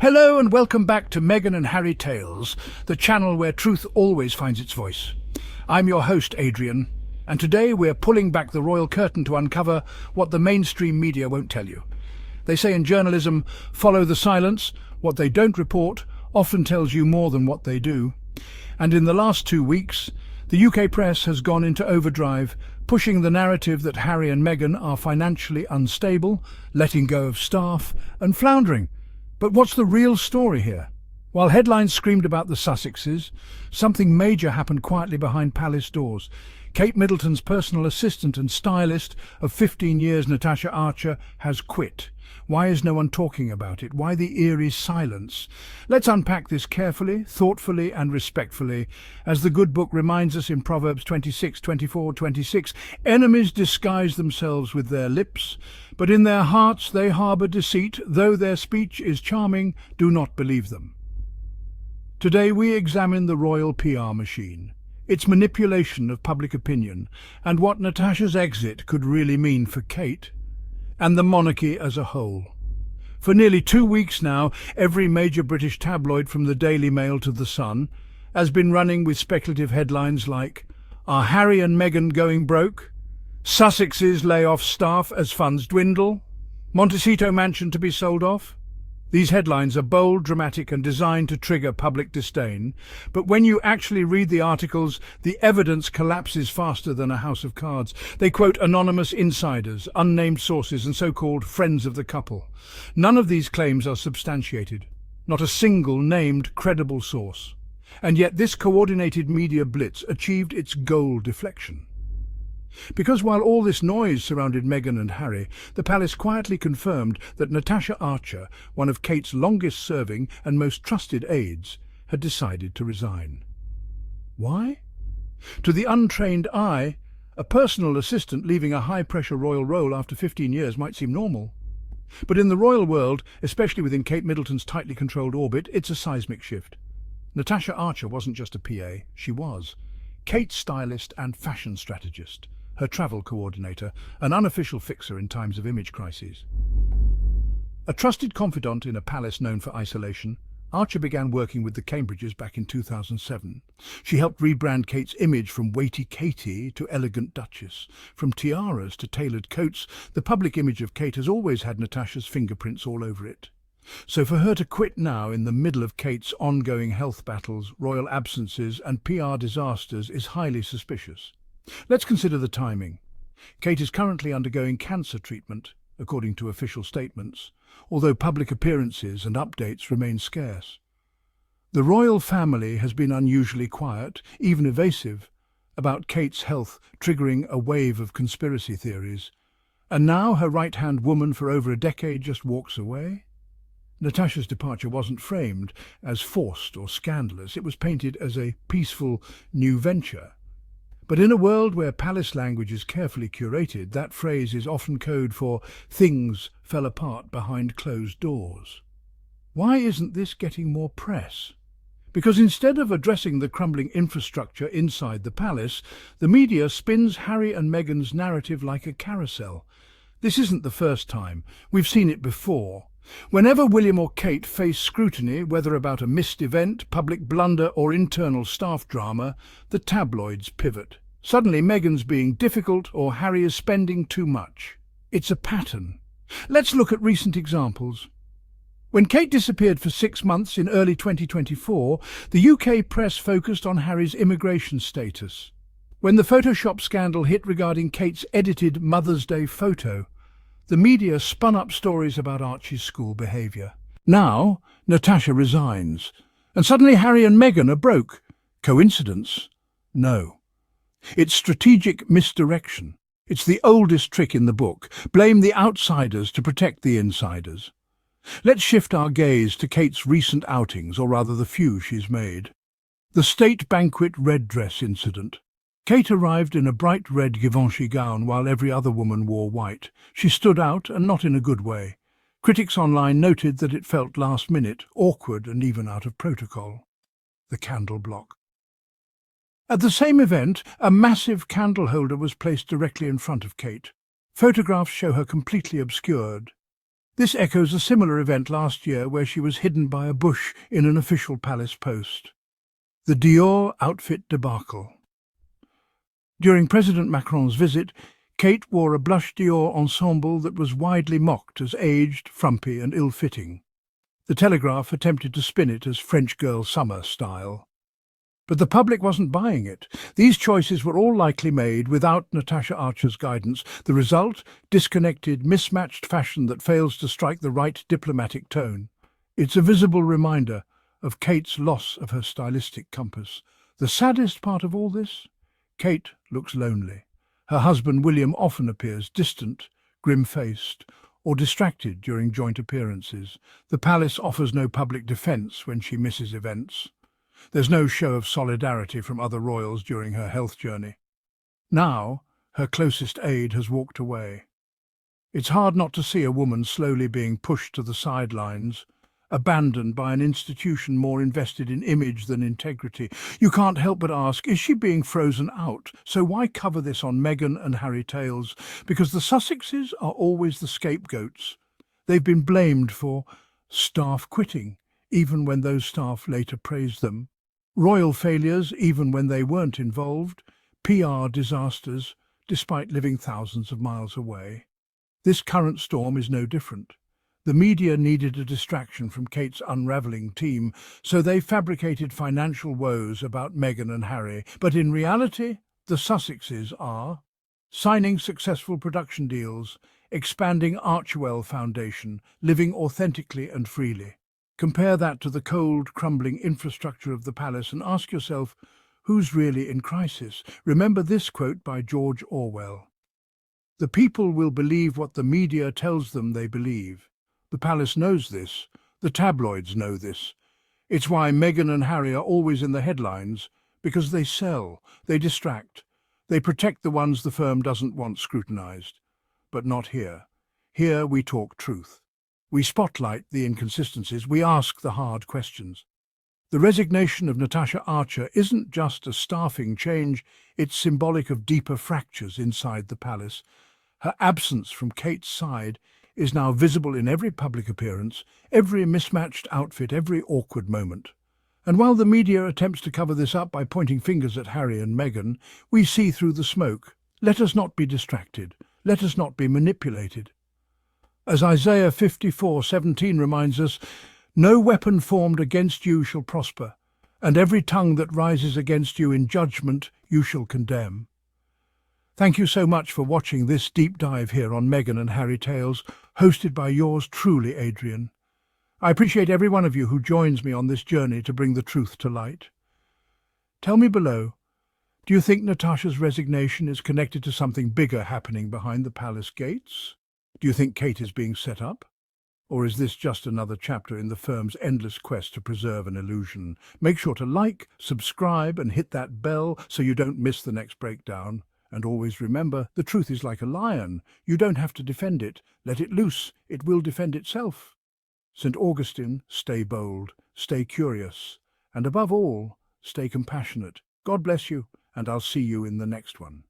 Hello and welcome back to Meghan and Harry Tales, the channel where truth always finds its voice. I'm your host, Adrian, and today we're pulling back the royal curtain to uncover what the mainstream media won't tell you. They say in journalism, follow the silence. What they don't report often tells you more than what they do. And in the last 2 weeks, the UK press has gone into overdrive, pushing the narrative that Harry and Meghan are financially unstable, letting go of staff, and floundering. But what's the real story here? While headlines screamed about the Sussexes, something major happened quietly behind palace doors. Kate Middleton's personal assistant and stylist of 15 years, Natasha Archer, has quit. Why is no one talking about it? Why the eerie silence? Let's unpack this carefully, thoughtfully and respectfully. As the good book reminds us in Proverbs 26:24-26, enemies disguise themselves with their lips, but in their hearts they harbour deceit. Though their speech is charming, do not believe them. Today we examine the royal PR machine, its manipulation of public opinion, and what Natasha's exit could really mean for Kate and the monarchy as a whole. For nearly 2 weeks now, every major British tabloid from the Daily Mail to The Sun has been running with speculative headlines like, "Are Harry and Meghan going broke?" "Sussexes lay off staff as funds dwindle?" "Montecito mansion to be sold off?" These headlines are bold, dramatic and designed to trigger public disdain, but when you actually read the articles, the evidence collapses faster than a house of cards. They quote anonymous insiders, unnamed sources and so-called friends of the couple. None of these claims are substantiated, not a single named credible source. And yet this coordinated media blitz achieved its goal: deflection. Because while all this noise surrounded Meghan and Harry, the palace quietly confirmed that Natasha Archer, one of Kate's longest-serving and most trusted aides, had decided to resign. Why? To the untrained eye, a personal assistant leaving a high-pressure royal role after 15 years might seem normal. But in the royal world, especially within Kate Middleton's tightly controlled orbit, it's a seismic shift. Natasha Archer wasn't just a PA, she was Kate's stylist and fashion strategist, her travel coordinator, an unofficial fixer in times of image crises. A trusted confidant in a palace known for isolation, Archer began working with the Cambridges back in 2007. She helped rebrand Kate's image from weighty Katie to elegant Duchess. From tiaras to tailored coats, the public image of Kate has always had Natasha's fingerprints all over it. So for her to quit now in the middle of Kate's ongoing health battles, royal absences and PR disasters is highly suspicious. Let's consider the timing. Kate is currently undergoing cancer treatment, according to official statements, although public appearances and updates remain scarce. The royal family has been unusually quiet, even evasive, about Kate's health, triggering a wave of conspiracy theories. And now her right-hand woman for over a decade just walks away? Natasha's departure wasn't framed as forced or scandalous. It was painted as a peaceful new venture. But in a world where palace language is carefully curated, that phrase is often code for things fell apart behind closed doors. Why isn't this getting more press? Because instead of addressing the crumbling infrastructure inside the palace, the media spins Harry and Meghan's narrative like a carousel. This isn't the first time. We've seen it before. Whenever William or Kate face scrutiny, whether about a missed event, public blunder or internal staff drama, the tabloids pivot. Suddenly Meghan's being difficult or Harry is spending too much. It's a pattern. Let's look at recent examples. When Kate disappeared for 6 months in early 2024, the UK press focused on Harry's immigration status. When the Photoshop scandal hit regarding Kate's edited Mother's Day photo, the media spun up stories about Archie's school behaviour. Now, Natasha resigns, and suddenly Harry and Meghan are broke. Coincidence? No. It's strategic misdirection. It's the oldest trick in the book. Blame the outsiders to protect the insiders. Let's shift our gaze to Kate's recent outings, or rather the few she's made. The state banquet red dress incident. Kate arrived in a bright red Givenchy gown while every other woman wore white. She stood out, and not in a good way. Critics online noted that it felt last-minute, awkward and even out of protocol. The candle block. At the same event, a massive candle holder was placed directly in front of Kate. Photographs show her completely obscured. This echoes a similar event last year where she was hidden by a bush in an official palace post. The Dior outfit debacle. During President Macron's visit, Kate wore a blush Dior ensemble that was widely mocked as aged, frumpy and ill-fitting. The Telegraph attempted to spin it as French girl summer style. But the public wasn't buying it. These choices were all likely made without Natasha Archer's guidance. The result? Disconnected, mismatched fashion that fails to strike the right diplomatic tone. It's a visible reminder of Kate's loss of her stylistic compass. The saddest part of all this? Kate looks lonely. Her husband William often appears distant, grim-faced, or distracted during joint appearances. The palace offers no public defence when she misses events. There's no show of solidarity from other royals during her health journey. Now, her closest aide has walked away. It's hard not to see a woman slowly being pushed to the sidelines, abandoned by an institution more invested in image than integrity. You can't help but ask, is she being frozen out? So why cover this on Meghan and Harry Tales? Because the Sussexes are always the scapegoats. They've been blamed for staff quitting, even when those staff later praised them. Royal failures, even when they weren't involved. PR disasters, despite living thousands of miles away. This current storm is no different. The media needed a distraction from Kate's unravelling team, so they fabricated financial woes about Meghan and Harry. But in reality, the Sussexes are signing successful production deals, expanding Archewell Foundation, living authentically and freely. Compare that to the cold, crumbling infrastructure of the palace and ask yourself, who's really in crisis? Remember this quote by George Orwell. The people will believe what the media tells them they believe. The palace knows this. The tabloids know this. It's why Meghan and Harry are always in the headlines, because they sell, they distract, they protect the ones the firm doesn't want scrutinised. But not here. Here we talk truth. We spotlight the inconsistencies, we ask the hard questions. The resignation of Natasha Archer isn't just a staffing change, it's symbolic of deeper fractures inside the palace. Her absence from Kate's side is now visible in every public appearance, every mismatched outfit, every awkward moment. And while the media attempts to cover this up by pointing fingers at Harry and Meghan, we see through the smoke. Let us not be distracted. Let us not be manipulated. As Isaiah 54:17 reminds us, no weapon formed against you shall prosper, and every tongue that rises against you in judgment you shall condemn. Thank you so much for watching this deep dive here on Meghan and Harry Tales, hosted by yours truly, Adrian. I appreciate every one of you who joins me on this journey to bring the truth to light. Tell me below, do you think Natasha's resignation is connected to something bigger happening behind the palace gates? Do you think Kate is being set up? Or is this just another chapter in the firm's endless quest to preserve an illusion? Make sure to like, subscribe and hit that bell so you don't miss the next breakdown. And always remember, the truth is like a lion. You don't have to defend it. Let it loose. It will defend itself. St. Augustine, stay bold, stay curious, and above all, stay compassionate. God bless you, and I'll see you in the next one.